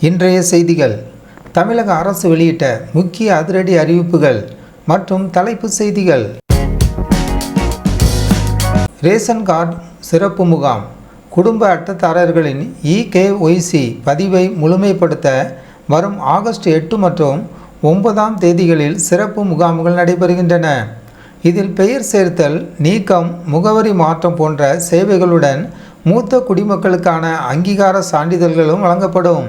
இன்றைய செய்திகள். தமிழக அரசு வெளியிட்ட முக்கிய அதிரடி அறிவிப்புகள் மற்றும் தலைப்புச் செய்திகள். ரேஷன் கார்டு சிறப்பு முகாம். குடும்ப அட்டைதாரர்களின் EKYC பதிவை முழுமைப்படுத்த வரும் ஆகஸ்ட் 8 மற்றும் 9ஆம் தேதிகளில் சிறப்பு முகாம்கள் நடைபெறுகின்றன. இதில் பெயர் சேர்த்தல், நீக்கம், முகவரி மாற்றம் போன்ற சேவைகளுடன் மூத்த குடிமக்களுக்கான அங்கீகார சான்றிதழ்களும் வழங்கப்படும்.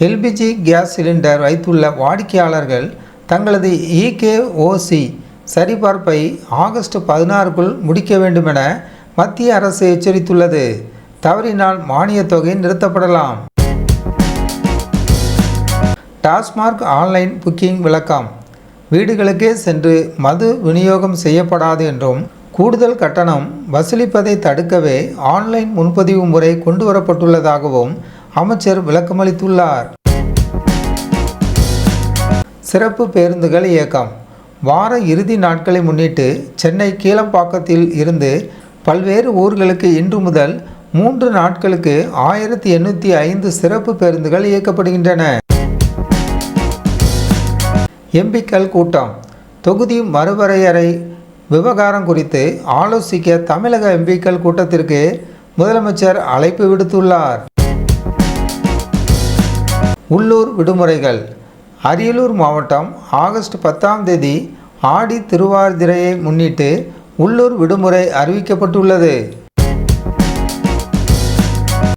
LPG கேஸ் சிலிண்டர் வைத்துள்ள வாடிக்கையாளர்கள் தங்களது EKYC சரிபார்ப்பை ஆகஸ்ட் 16க்குள் முடிக்க வேண்டுமென மத்திய அரசு எச்சரித்துள்ளது. தவறினால் மானியத் தொகை நிறுத்தப்படலாம். டாஸ்மாக் ஆன்லைன் புக்கிங் விளக்கம். வீடுகளுக்கே சென்று மது விநியோகம் செய்யப்படாது என்றும், கூடுதல் கட்டணம் வசூலிப்பதை தடுக்கவே ஆன்லைன் முன்பதிவு முறை கொண்டுவரப்பட்டுள்ளதாகவும் அமைச்சர் விளக்கமளித்துள்ளார். சிறப்பு பேருந்துகள் இயக்கம். வார இறுதி நாட்களை முன்னிட்டு சென்னை கீழப்பாக்கத்தில் இருந்து பல்வேறு ஊர்களுக்கு இன்று முதல் 3 நாட்களுக்கு 1805 சிறப்பு பேருந்துகள் இயக்கப்படுகின்றன. எம்பிக்கள் கூட்டம். தொகுதி மறுவரையறை விவகாரம் குறித்து ஆலோசிக்க தமிழக எம்பிக்கள் கூட்டத்திற்கு முதலமைச்சர் அழைப்பு விடுத்துள்ளார். உள்ளூர் விடுமுறைகள். அரியலூர் மாவட்டம் ஆகஸ்ட் 10ஆம் தேதி ஆடி திருவாதிரையை முன்னிட்டு உள்ளூர் விடுமுறை அறிவிக்கப்பட்டுள்ளது.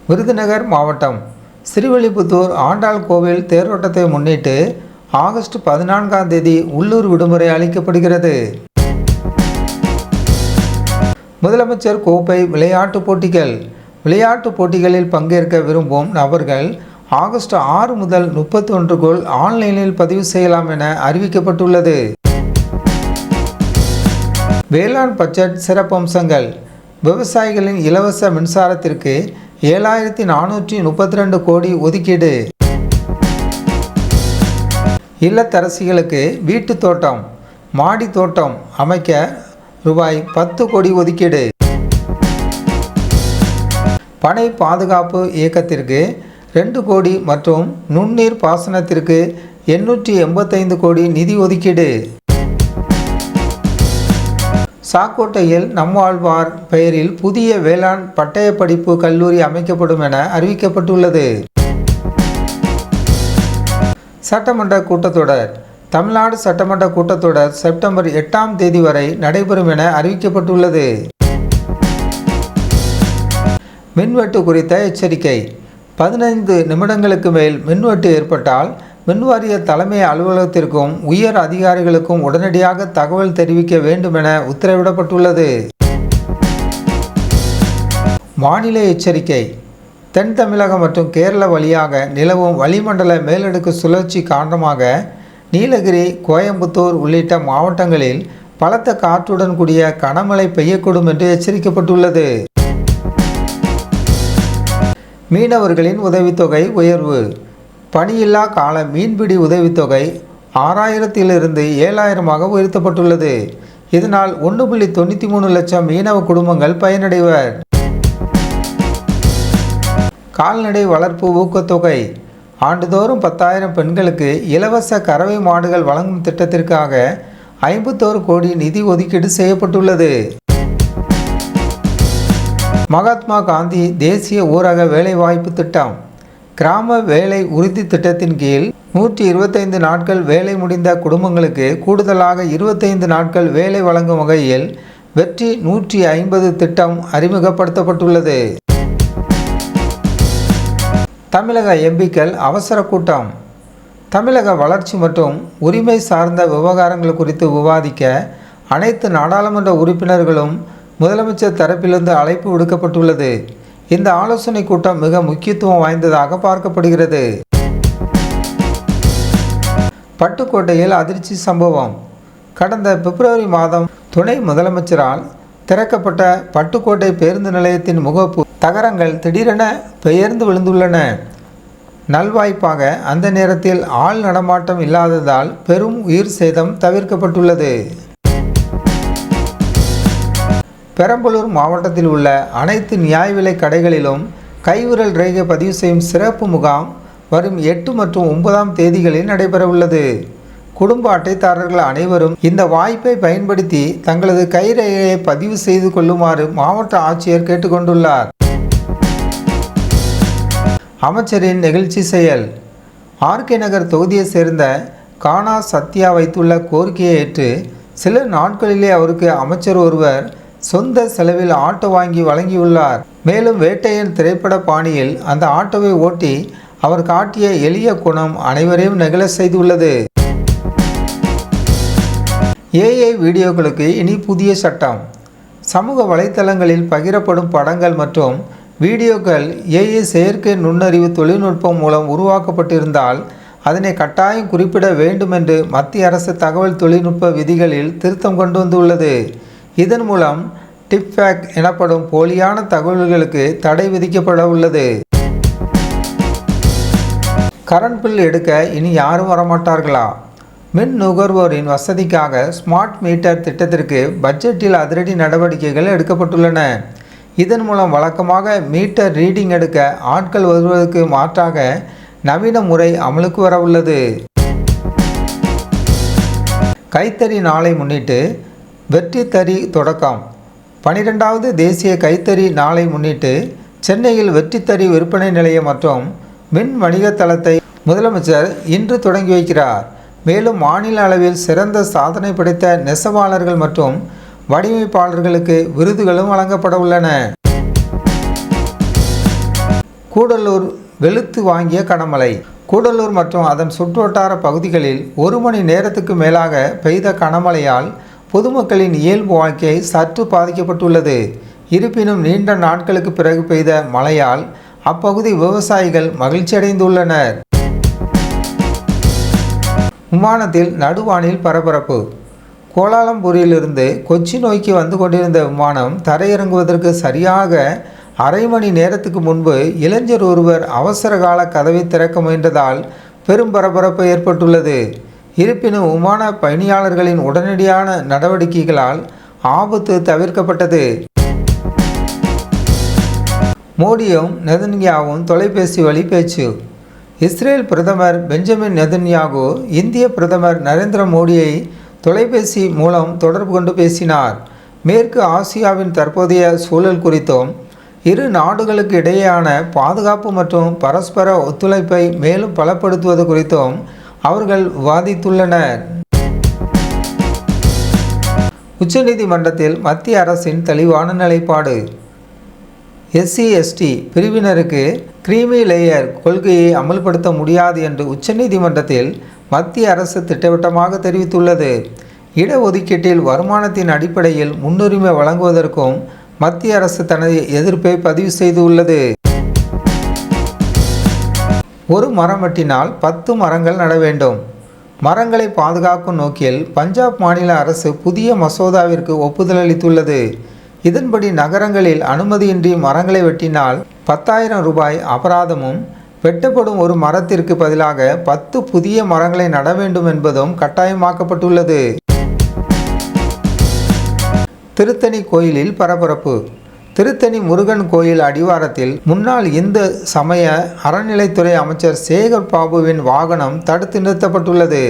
விருதுநகர் மாவட்டம் ஸ்ரீவில்லிபுத்தூர் ஆண்டாள் கோவில் தேரோட்டத்தை முன்னிட்டு ஆகஸ்ட் 14ஆம் தேதி உள்ளூர் விடுமுறை அளிக்கப்படுகிறது. முதலமைச்சர் கோப்பை விளையாட்டுப் போட்டிகள். விளையாட்டுப் போட்டிகளில் பங்கேற்க விரும்பும் நபர்கள் ஆகஸ்ட் 6 முதல் 31க்குள் ஆன்லைனில் பதிவு செய்யலாம் என அறிவிக்கப்பட்டுள்ளது. வேளாண் பட்ஜெட் சிறப்பம்சங்கள். விவசாயிகளின் இலவச மின்சாரத்திற்கு 7432 கோடி ஒதுக்கீடு. இல்லத்தரசிகளுக்கு வீட்டு தோட்டம், மாடி தோட்டம் அமைக்க ரூபாய் 10 கோடி ஒதுக்கீடு. பனை பாதுகாப்பு இயக்கத்திற்கு 2 கோடி மற்றும் நுண்ணீர் பாசனத்திற்கு 885 கோடி நிதி ஒதுக்கீடு. சாக்கோட்டையில் நம்மாழ்வார் பெயரில் புதிய வேளாண் பட்டயப்படிப்பு கல்லூரி அமைக்கப்படும் என அறிவிக்கப்பட்டுள்ளது. சட்டமன்ற கூட்டத்தொடர். தமிழ்நாடு சட்டமன்ற கூட்டத்தொடர் செப்டம்பர் 8ஆம் தேதி வரை நடைபெறும் என அறிவிக்கப்பட்டுள்ளது. மின்வெட்டு குறித்த எச்சரிக்கை. 15 நிமிடங்களுக்கு மேல் மின்வெட்டு ஏற்பட்டால் மின்வாரிய தலைமை அலுவலகத்திற்கும் உயர் அதிகாரிகளுக்கும் உடனடியாக தகவல் தெரிவிக்க வேண்டும் என உத்தரவிடப்பட்டுள்ளது. வானிலை எச்சரிக்கை. தென் தமிழகம் மற்றும் கேரளா வழியாக நிலவும் வளிமண்டல மேலடுக்கு சுழற்சி காரணமாக நீலகிரி, கோயம்புத்தூர் உள்ளிட்ட மாவட்டங்களில் பலத்த காற்றுடன் கூடிய கனமழை பெய்யக்கூடும் என்று எச்சரிக்கப்பட்டுள்ளது. மீனவர்களின் உதவித்தொகை உயர்வு. பணியில்லா கால மீன்பிடி உதவித்தொகை 6000 7000 உயர்த்தப்பட்டுள்ளது. இதனால் 1.93 லட்சம் மீனவ குடும்பங்கள் பயனடைவர். கால்நடை வளர்ப்பு ஊக்கத்தொகை. ஆண்டுதோறும் 10,000 பெண்களுக்கு இலவச கறவை மாடுகள் வழங்கும் திட்டத்திற்காக 51 கோடி நிதி ஒதுக்கீடு செய்யப்பட்டுள்ளது. மகாத்மா காந்தி தேசிய ஊரக வேலைவாய்ப்பு திட்டம். கிராம வேலை உறுதி திட்டத்தின் கீழ் 125 நாட்கள் வேலை முடிந்த குடும்பங்களுக்கு கூடுதலாக 25 நாட்கள் வேலை வழங்கும் வகையில் வெற்றி 150 திட்டம் அறிமுகப்படுத்தப்பட்டுள்ளது. தமிழக எம்பிக்கள் அவசர கூட்டம். தமிழக வளர்ச்சி மற்றும் உரிமை சார்ந்த விவகாரங்கள் குறித்து விவாதிக்க அனைத்து நாடாளுமன்ற உறுப்பினர்களும் முதலமைச்சர் தரப்பிலிருந்து அழைப்பு விடுக்கப்பட்டுள்ளது. இந்த ஆலோசனை கூட்டம் மிக முக்கியத்துவம் வாய்ந்ததாக பார்க்கப்படுகிறது. பட்டுக்கோட்டையில் அதிர்ச்சி சம்பவம். கடந்த பிப்ரவரி மாதம் துணை முதலமைச்சரால் திறக்கப்பட்ட பட்டுக்கோட்டை பேருந்து நிலையத்தின் முகப்பு தகரங்கள் திடீரென பெயர்ந்து விழுந்துள்ளன. நல்வாய்ப்பாக அந்த நேரத்தில் ஆள் நடமாட்டம் இல்லாததால் பெரும் உயிர் சேதம் தவிர்க்கப்பட்டுள்ளது. பெரம்பலூர் மாவட்டத்தில் உள்ள அனைத்து நியாய விலை கடைகளிலும் கைவிரல் ரேகை பதிவு செய்யும் சிறப்பு முகாம் வரும் 8 மற்றும் 9ஆம் தேதிகளில் நடைபெறவுள்ளது. குடும்ப அட்டைதாரர்கள் அனைவரும் இந்த வாய்ப்பை பயன்படுத்தி தங்களது கைரேகையை பதிவு செய்து கொள்ளுமாறு மாவட்ட ஆட்சியர் கேட்டுக்கொண்டுள்ளார். அமைச்சரின் நெகிழ்ச்சி செயல். ஆர்கே நகர் தொகுதியைச் சேர்ந்த கானா சத்யா வைத்துள்ள கோரிக்கையை ஏற்று சில நாட்களிலே அவருக்கு அமைச்சர் ஒருவர் சொந்த செலவில் ஆட்டோ வாங்கி வழங்கியுள்ளார். மேலும் வேட்டையன் திரைப்பட பாணியில் அந்த ஆட்டோவை ஓட்டி அவர் காட்டிய எளிய குணம் அனைவரையும் நெகிழ செய்துள்ளது. ஏஐ வீடியோக்களுக்கு இனி புதிய சட்டம். சமூக வலைத்தளங்களில் பகிரப்படும் படங்கள் மற்றும் வீடியோக்கள் ஏஐ செயற்கை நுண்ணறிவு தொழில்நுட்பம் மூலம் உருவாக்கப்பட்டிருந்தால் அதனை கட்டாயம் குறிப்பிட வேண்டும் என்று மத்திய அரசு தகவல் தொழில்நுட்ப விதிகளில் திருத்தம் கொண்டு வந்துள்ளது. இதன் மூலம் டிப்ஃபேக் எனப்படும் போலியான தகவல்களுக்கு தடை விதிக்கப்பட உள்ளது. கரண்ட் பில் எடுக்க இனி யாரும் வரமாட்டார்களா? மின் நுகர்வோரின் வசதிக்காக ஸ்மார்ட் மீட்டர் திட்டத்திற்கு பட்ஜெட்டில் அதிரடி நடவடிக்கைகள் எடுக்கப்பட்டுள்ளன. இதன் மூலம் வழக்கமாக மீட்டர் ரீடிங் எடுக்க ஆட்கள் வருவதற்கு மாற்றாக நவீன முறை அமலுக்கு வர உள்ளது. கைத்தறி நாளை முன்னிட்டு வெற்றி தறி தொடக்கம். 12வது தேசிய கைத்தறி நாளை முன்னிட்டு சென்னையில் வெற்றி தறி விற்பனை நிலையம் மற்றும் மின் வணிக தளத்தை முதலமைச்சர் இன்று தொடங்கி வைக்கிறார். மேலும் மாநில அளவில் சிறந்த சாதனை படைத்த நெசவாளர்கள் மற்றும் வடிவமைப்பாளர்களுக்கு விருதுகளும் வழங்கப்பட உள்ளன. கூடலூர் வெளுத்து வாங்கிய கனமழை. கூடலூர் மற்றும் அதன் சுற்றுவட்டார பகுதிகளில் 1 மணி நேரத்துக்கு மேலாக பெய்த கனமழையால் பொதுமக்களின் இயல்பு வாழ்க்கை சற்று பாதிக்கப்பட்டுள்ளது. இருப்பினும் நீண்ட நாட்களுக்கு பிறகு பெய்த மழையால் அப்பகுதி விவசாயிகள் மகிழ்ச்சியடைந்துள்ளனர். விமானத்தில் நடுவானில் பரபரப்பு. கோலாலம்பூரிலிருந்து கொச்சி நோக்கி வந்து கொண்டிருந்த விமானம் தரையிறங்குவதற்கு சரியாக அரை மணி நேரத்துக்கு முன்பு இளைஞர் ஒருவர் அவசர கால கதவை திறக்க முயன்றதால் பெரும் பரபரப்பு ஏற்பட்டுள்ளது. இருப்பினும் விமான பயணியாளர்களின் உடனடியான நடவடிக்கைகளால் ஆபத்து தவிர்க்கப்பட்டது. மோடியும் நெதன்யாவும் தொலைபேசி வழி பேச்சு. இஸ்ரேல் பிரதமர் பெஞ்சமின் நெதன்யாகு இந்திய பிரதமர் நரேந்திர மோடியை தொலைபேசி மூலம் தொடர்பு கொண்டு பேசினார். மேற்கு ஆசியாவின் தற்போதைய சூழல் குறித்தும் இரு நாடுகளுக்கு இடையேயான பாதுகாப்பு மற்றும் பரஸ்பர ஒத்துழைப்பை மேலும் பலப்படுத்துவது குறித்தும் அவர்கள் விவாதித்துள்ளனர். உச்சநீதிமன்றத்தில் மத்திய அரசின் தெளிவான நிலைப்பாடு. SC/ST பிரிவினருக்கு கிரீமி லேயர் கொள்கையை அமல்படுத்த முடியாது என்று உச்சநீதிமன்றத்தில் மத்திய அரசு திட்டவட்டமாக தெரிவித்துள்ளது. இடஒதுக்கீட்டில் வருமானத்தின் அடிப்படையில் முன்னுரிமை வழங்குவதற்கும் மத்திய அரசு தனது எதிர்ப்பை பதிவு செய்துள்ளது. ஒரு மரம் வெட்டினால் 10 மரங்கள் நட வேண்டும். மரங்களை பாதுகாக்கும் நோக்கில் பஞ்சாப் மாநில அரசு புதிய மசோதாவிற்கு ஒப்புதல் அளித்துள்ளது. இதன்படி நகரங்களில் அனுமதியின்றி மரங்களை வெட்டினால் 10,000 ரூபாய் அபராதமும், வெட்டப்படும் ஒரு மரத்திற்கு பதிலாக 10 புதிய மரங்களை நட வேண்டும் என்பதும் கட்டாயமாக்கப்பட்டுள்ளது. திருத்தணி கோயிலில் பரபரப்பு. திருத்தணி முருகன் கோயில் அடிவாரத்தில் முன்னாள் இந்து சமய அறநிலைத்துறை அமைச்சர் சேகர் பாபுவின் வாகனம் தடுத்து நிறுத்தப்பட்டுள்ளது.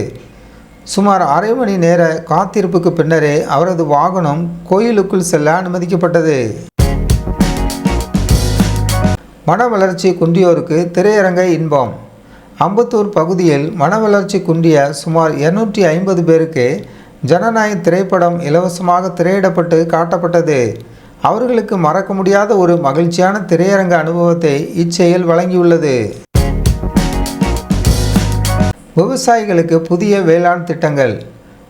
சுமார் அரை மணி நேர காத்திருப்புக்கு பின்னரே அவரது வாகனம் கோயிலுக்குள் செல்ல அனுமதிக்கப்பட்டது. மன வளர்ச்சி குன்றியோருக்கு திரையரங்க இன்பம். அம்பத்தூர் பகுதியில் மன வளர்ச்சி குன்றிய சுமார் 250 பேருக்கு ஜனநாயக திரைப்படம் இலவசமாக திரையிடப்பட்டு காட்டப்பட்டது. அவர்களுக்கு மறக்க முடியாத ஒரு மகிழ்ச்சியான திரையரங்க அனுபவத்தை இச்செயல் வழங்கியுள்ளது. விவசாயிகளுக்கு புதிய வேளாண் திட்டங்கள்.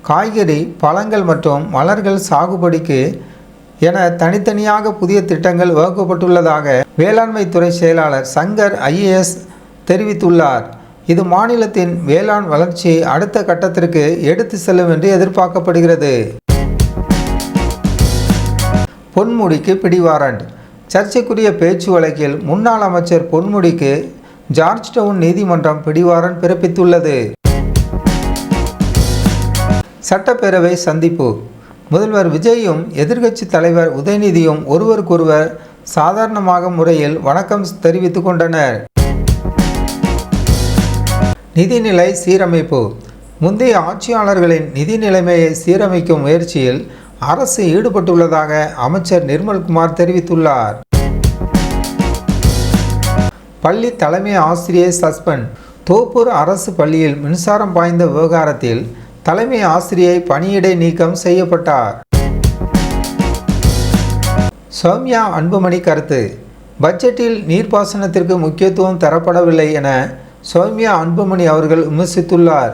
காய்கறி, பழங்கள் மற்றும் மலர்கள் சாகுபடிக்கு என தனித்தனியாக புதிய திட்டங்கள் வகுக்கப்பட்டுள்ளதாக வேளாண்மை துறை செயலாளர் சங்கர் IAS தெரிவித்துள்ளார். இது மாநிலத்தின் வேளாண் வளர்ச்சியை அடுத்த கட்டத்திற்கு எடுத்து செல்லும் என்று எதிர்பார்க்கப்படுகிறது. பொன்முடிக்கு பிடிவாரண்ட். சர்ச்சைக்குரிய பேச்சு வழக்கில் முன்னாள் அமைச்சர் பொன்முடிக்கு ஜார்ஜ் டவுன் நீதிமன்றம் பிடிவாரண்ட் பிறப்பித்துள்ளது. சட்டப்பேரவை சந்திப்பு. முதல்வர் விஜயும் எதிர்க்கட்சி தலைவர் உதயநிதியும் ஒருவருக்கொருவர் சாதாரணமாக முறையில் வணக்கம் தெரிவித்துக் கொண்டனர். நிதிநிலை சீரமைப்பு. முந்தைய ஆட்சியாளர்களின் நிதி நிலைமையை சீரமைக்கும் முயற்சியில் அரசு ஈடுபட்டுள்ளதாக அமைச்சர் நிர்மல்குமார் தெரிவித்துள்ளார். பள்ளி தலைமை ஆசிரியை சஸ்பெண்ட். தோப்பூர் அரசு பள்ளியில் மின்சாரம் பாய்ந்த விவகாரத்தில் தலைமை ஆசிரியை பணியிடை நீக்கம் செய்யப்பட்டார். சௌமியா அன்புமணி கருத்து. பட்ஜெட்டில் நீர்ப்பாசனத்திற்கு முக்கியத்துவம் தரப்படவில்லை என சௌமியா அன்புமணி அவர்கள் விமர்சித்துள்ளார்.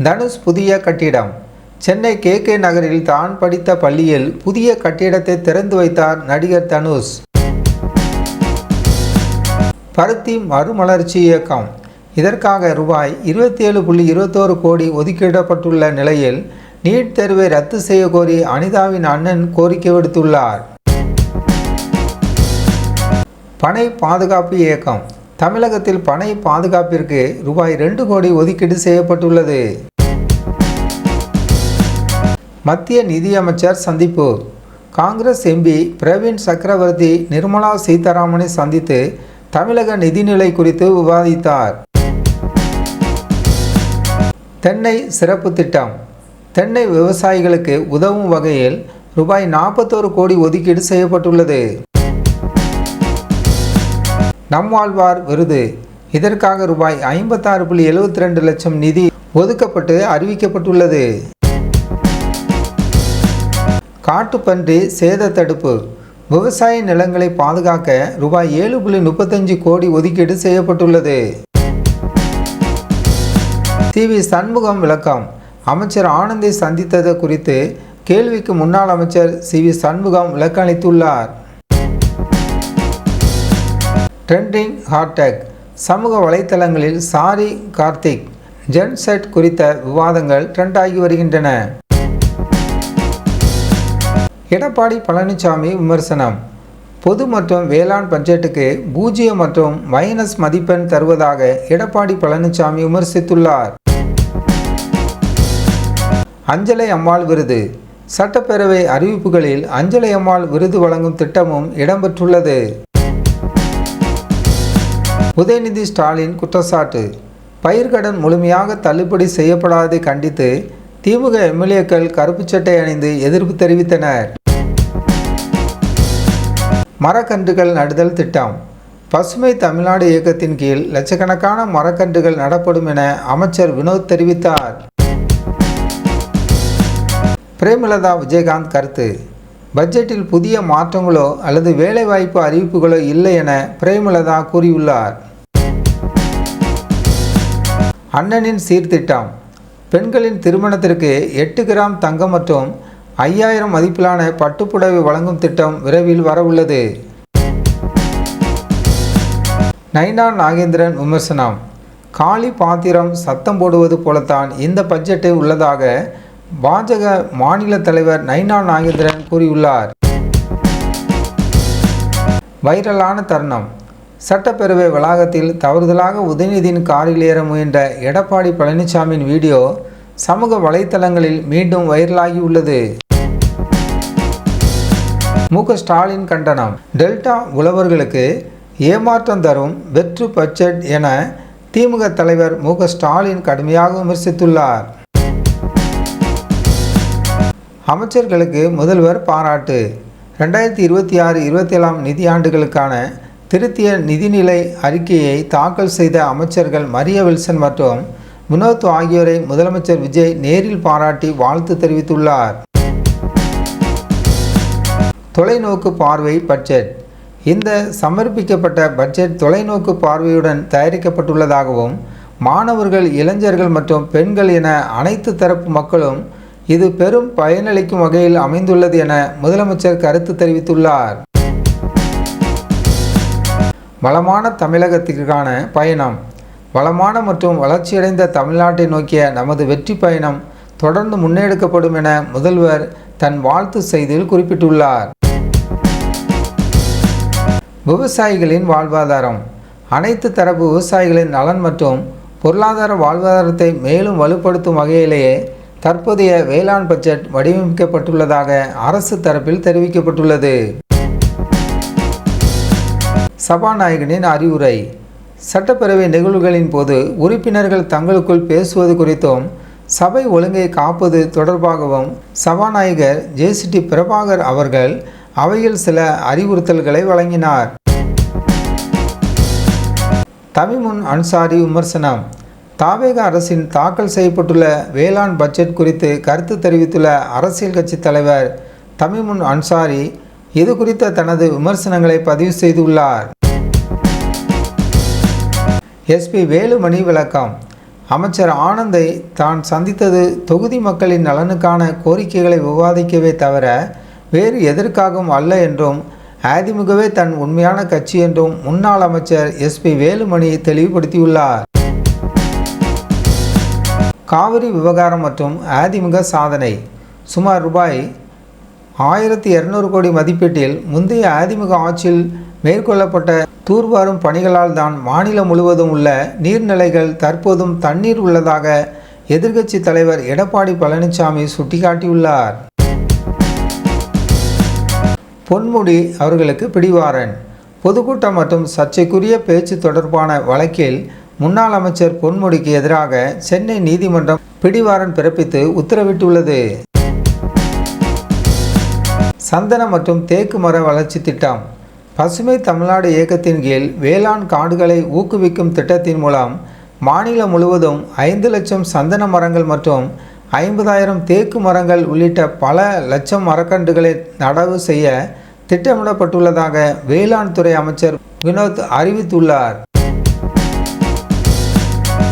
தனுஷ் புதிய கட்டிடம். சென்னை KK நகரில் தான் படித்த பள்ளியில் புதிய கட்டிடத்தை திறந்து வைத்தார் நடிகர் தனுஷ். பருத்தி மறுமலர்ச்சி இயக்கம். இதற்காக ரூபாய் 27.21 கோடி ஒதுக்கிடப்பட்டுள்ள நிலையில் நீட் தேர்வை ரத்து செய்ய கோரி அனிதாவின் அண்ணன் கோரிக்கை விடுத்துள்ளார். பனை பாதுகாப்பு இயக்கம். தமிழகத்தில் பனை பாதுகாப்பிற்கு ரூபாய் 2 கோடி ஒதுக்கீடு செய்யப்பட்டுள்ளது. மத்திய நிதியமைச்சர் சந்திப்பு. காங்கிரஸ் MP பிரவீன் சக்கரவர்த்தி நிர்மலா சீதாராமனை சந்தித்து தமிழக நிதிநிலை குறித்து விவாதித்தார். தென்னை சிறப்பு திட்டம். தென்னை விவசாயிகளுக்கு உதவும் வகையில் ரூபாய் 41 கோடி ஒதுக்கீடு செய்யப்பட்டுள்ளது. நம்மாழ்வார் விருது. இதற்காக ரூபாய் 56.72 லட்சம் நிதி ஒதுக்கப்பட்டு அறிவிக்கப்பட்டுள்ளது. காட்டுப்பன்றி சேத தடுப்பு. விவசாய நிலங்களை பாதுகாக்க ரூபாய் 7.35 கோடி ஒதுக்கீடு செய்யப்பட்டுள்ளது. CV சண்முகம் விளக்கம். அமைச்சர் ஆனந்தை சந்தித்தது குறித்து கேள்விக்கு முன்னாள் அமைச்சர் CV சண்முகம் விளக்கமளித்துள்ளார். Trending hashtag. சமூக வலைத்தளங்களில் சாரி கார்த்திக் ஜென்செட் குறித்த விவாதங்கள் ட்ரெண்ட் ஆகி வருகின்றன. எடப்பாடி பழனிசாமி விமர்சனம். பொது மற்றும் வேளாண் பட்ஜெட்டுக்கு 0 மற்றும் மைனஸ் மதிப்பெண் தருவதாக எடப்பாடி பழனிசாமி விமர்சித்துள்ளார். அஞ்சலை அம்மாள் விருது. சட்டப்பேரவை அறிவிப்புகளில் அஞ்சலை அம்மாள் விருது வழங்கும் திட்டமும் இடம்பெற்றுள்ளது. உதயநிதி ஸ்டாலின் குற்றச்சாட்டு. பயிர்க்கடன் முழுமையாக தள்ளுபடி செய்யப்படாததை கண்டித்து திமுக MLAக்கள் கருப்பு சட்டை அணிந்து எதிர்ப்பு தெரிவித்தனர். மரக்கன்றுகள் நடுதல் திட்டம். பசுமை தமிழ்நாடு இயக்கத்தின் கீழ் லட்சக்கணக்கான மரக்கன்றுகள் நடப்படும் என அமைச்சர் வினோத் தெரிவித்தார். பிரேமலதா விஜயகாந்த் கருத்து. பட்ஜெட்டில் புதிய மாற்றங்களோ அல்லது வேலைவாய்ப்பு அறிவிப்புகளோ இல்லை என பிரேமலதா கூறியுள்ளார். அண்ணனின் சீர்திட்டம். பெண்களின் திருமணத்திற்கு 8 கிராம் தங்கம் மற்றும் 5000 மதிப்பிலான பட்டுப்புடவை வழங்கும் திட்டம் விரைவில் வரவுள்ளது. நைனா நாகேந்திரன் விமர்சனம். காலி பாத்திரம் சத்தம் போடுவது போலத்தான் இந்த பட்ஜெட்டு உள்ளதாக பாஜக மாநில தலைவர் நைனா நாகேந்திரன் கூறியுள்ளார். வைரலான தருணம். சட்டப்பேரவை வளாகத்தில் தவறுதலாக உதயநிதியின் காரில் ஏற முயன்ற எடப்பாடி பழனிசாமியின் வீடியோ சமூக வலைத்தளங்களில் மீண்டும் வைரலாகி உள்ளது. MK ஸ்டாலின் கண்டனம். டெல்டா உழவர்களுக்கு ஏமாற்றம் தரும் வெற்று பட்ஜெட் என திமுக தலைவர் MK ஸ்டாலின் கடுமையாக விமர்சித்துள்ளார். அமைச்சர்களுக்கு முதல்வர் பாராட்டு. 2026-27 நிதியாண்டுகளுக்கான திருத்திய நிதிநிலை அறிக்கையை தாக்கல் செய்த அமைச்சர்கள் மரிய வில்சன் மற்றும் வினோத் ஆகியோரை முதலமைச்சர் விஜய் நேரில் பாராட்டி வாழ்த்து தெரிவித்துள்ளார். தொலைநோக்கு பார்வை பட்ஜெட். இந்த சமர்ப்பிக்கப்பட்ட பட்ஜெட் தொலைநோக்கு பார்வையுடன் தயாரிக்கப்பட்டுள்ளதாகவும் மாணவர்கள், இளைஞர்கள் மற்றும் பெண்கள் என அனைத்து தரப்பு மக்களும் இது பெரும் பயனளிக்கும் வகையில் அமைந்துள்ளது என முதலமைச்சர் கருத்து தெரிவித்துள்ளார். வளமான தமிழகத்திற்கான பயணம். வளமான மற்றும் வளர்ச்சியடைந்த தமிழ்நாட்டை நோக்கிய நமது வெற்றி பயணம் தொடர்ந்து முன்னெடுக்கப்படும் என முதல்வர் தன் வாழ்த்து செய்தியில் குறிப்பிட்டுள்ளார். விவசாயிகளின் வாழ்வாதாரம். அனைத்து தரப்பு விவசாயிகளின் நலன் மற்றும் பொருளாதார வாழ்வாதாரத்தை மேலும் வலுப்படுத்தும் வகையிலேயே தற்போதைய வேளாண் பட்ஜெட் வடிவமைக்கப்பட்டுள்ளதாக அரசு தரப்பில் தெரிவிக்கப்பட்டுள்ளது. சபாநாயகரின் அறிவுரை. சட்டப்பேரவை நிகழ்வுகளின் போது உறுப்பினர்கள் தங்களுக்குள் பேசுவது குறித்தும் சபை ஒழுங்கை காப்பது தொடர்பாகவும் சபாநாயகர் ஜே.சி.டி. பிரபாகர் அவர்கள் அவையில் சில அறிவுறுத்தல்களை வழங்கினார். தமிமுன் அன்சாரி விமர்சனம். தாவேக அரசின் தாக்கல் செய்யப்பட்டுள்ள வேளாண் பட்ஜெட் குறித்து கருத்து தெரிவித்துள்ள அரசியல் கட்சி தலைவர் தமிமுன் அன்சாரி இது குறித்த தனது விமர்சனங்களை பதிவு செய்துள்ளார். எஸ்.பி. வேலுமணி விளக்கம். அமைச்சர் ஆனந்தை தான் சந்தித்தது தொகுதி மக்களின் நலனுக்கான கோரிக்கைகளை விவாதிக்கவே தவிர வேறு எதற்காகவும் அல்ல என்றும் அதிமுகவே தன் உண்மையான கட்சி என்றும் முன்னாள் அமைச்சர் எஸ்.பி. வேலுமணி தெளிவுபடுத்தியுள்ளார். காவிரி விவகாரம் மற்றும் அதிமுக சாதனை. சுமார் ரூபாய் 1200 கோடி மதிப்பீட்டில் முந்தைய அதிமுக ஆட்சியில் மேற்கொள்ளப்பட்ட தூர்வாரும் பணிகளால் தான் மாநிலம் முழுவதும் உள்ள நீர்நிலைகள் தற்போதும் தண்ணீர் உள்ளதாக எதிர்க்கட்சி தலைவர் எடப்பாடி பழனிசாமி சுட்டிக்காட்டியுள்ளார். பொன்முடி அவர்களுக்கு பிடிவாரண்ட். பொதுக்கூட்டம் மற்றும் சர்ச்சைக்குரிய பேச்சு தொடர்பான வழக்கில் முன்னாள் அமைச்சர் பொன்முடிக்கு எதிராக சென்னை நீதிமன்றம் பிடிவாரண்ட் பிறப்பித்து உத்தரவிட்டுள்ளது. சந்தன மற்றும் தேக்கு மர வளர்ச்சி திட்டம். பசுமை தமிழ்நாடு இயக்கத்தின் கீழ் வேளாண் காடுகளை ஊக்குவிக்கும் திட்டத்தின் மூலம் மாநிலம் முழுவதும் 5 லட்சம் சந்தன மரங்கள் மற்றும் 50,000 தேக்கு மரங்கள் உள்ளிட்ட பல லட்சம் மரக்கன்றுகளை நடவு செய்ய திட்டமிடப்பட்டுள்ளதாக வேளாண் துறை அமைச்சர் வினோத் அறிவித்துள்ளார்.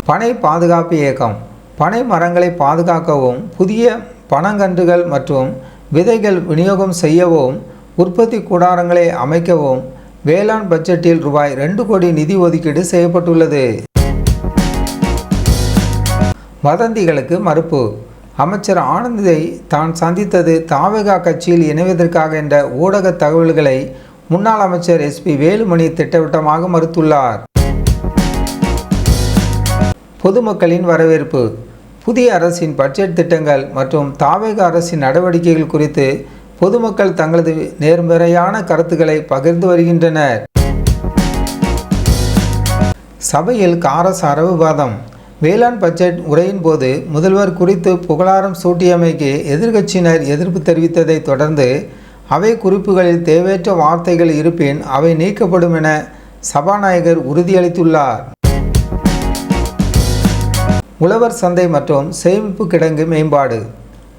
பனை பாதுகாப்பு இயக்கம். பனை மரங்களை பாதுகாக்கவும் புதிய பனங்கன்றுகள் மற்றும் விதைகள் விநியோகம் செய்யவும் உற்பத்தி கூடாரங்களை அமைக்கவும் வேளாண் பட்ஜெட்டில் ரூபாய் 2 கோடி நிதி ஒதுக்கீடு செய்யப்பட்டுள்ளது. வதந்திகளுக்கு மறுப்பு. அமைச்சர் ஆனந்தை தான் சந்தித்தது தாவேகா கட்சியில் இணைவதற்காக என்ற ஊடக தகவல்களை முன்னாள் அமைச்சர் எஸ்.பி. வேலுமணி திட்டவட்டமாக மறுத்துள்ளார். பொதுமக்களின் வரவேற்பு. புதிய அரசின் பட்ஜெட் திட்டங்கள் மற்றும் தாவேகா அரசின் நடவடிக்கைகள் குறித்து பொதுமக்கள் தங்களது நேர்மறையான கருத்துக்களை பகிர்ந்து வருகின்றனர். சபையில் காரசார விவாதம். வேளாண் பட்ஜெட் உரையின் போது முதல்வர் குறித்து புகழாரம் சூட்டியமைக்கு எதிர்க்கட்சியினர் எதிர்ப்பு தெரிவித்ததை தொடர்ந்து அவை குறிப்புகளில் தேவையற்ற வார்த்தைகள் இருப்பின் அவை நீக்கப்படும் என சபாநாயகர் உறுதியளித்துள்ளார். உழவர் சந்தை மற்றும் சேமிப்பு கிடங்கு மேம்பாடு.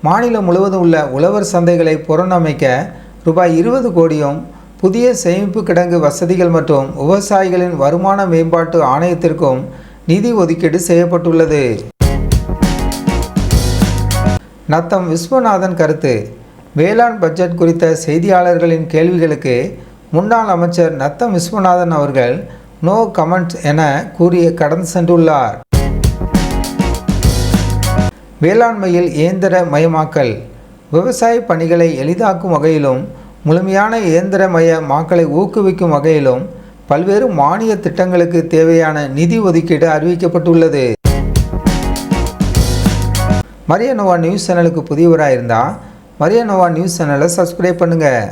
மாநிலம் முழுவதும் உள்ள உழவர் சந்தைகளை புனரமைக்க ரூபாய் 20 கோடியும் புதிய சேமிப்பு கிடங்கு வசதிகள் மற்றும் விவசாயிகளின் வருமான மேம்பாட்டு ஆணையத்திற்கும் நிதி ஒதுக்கீடு செய்யப்பட்டுள்ளது. நத்தம் விஸ்வநாதன் கருத்து. வேளாண் பட்ஜெட் குறித்த செய்தியாளர்களின் கேள்விகளுக்கு முன்னாள் அமைச்சர் நத்தம் விஸ்வநாதன் அவர்கள் நோ கமெண்ட் என கூறி கடந்து சென்றுள்ளார். வேளாண்மையில் இயந்திர மயமாக்கல். விவசாய பணிகளை எளிதாக்கும் வகையிலும் முழுமையான இயந்திரமயமாக்கலை ஊக்குவிக்கும் வகையிலும் பல்வேறு மானிய திட்டங்களுக்கு தேவையான நிதி ஒதுக்கீடு அறிவிக்கப்பட்டுள்ளது. மரியா நோவா நியூஸ் சேனலுக்கு புதியவராக இருந்தால் மரியா நோவா நியூஸ் சேனலை சப்ஸ்கிரைப் பண்ணுங்கள்.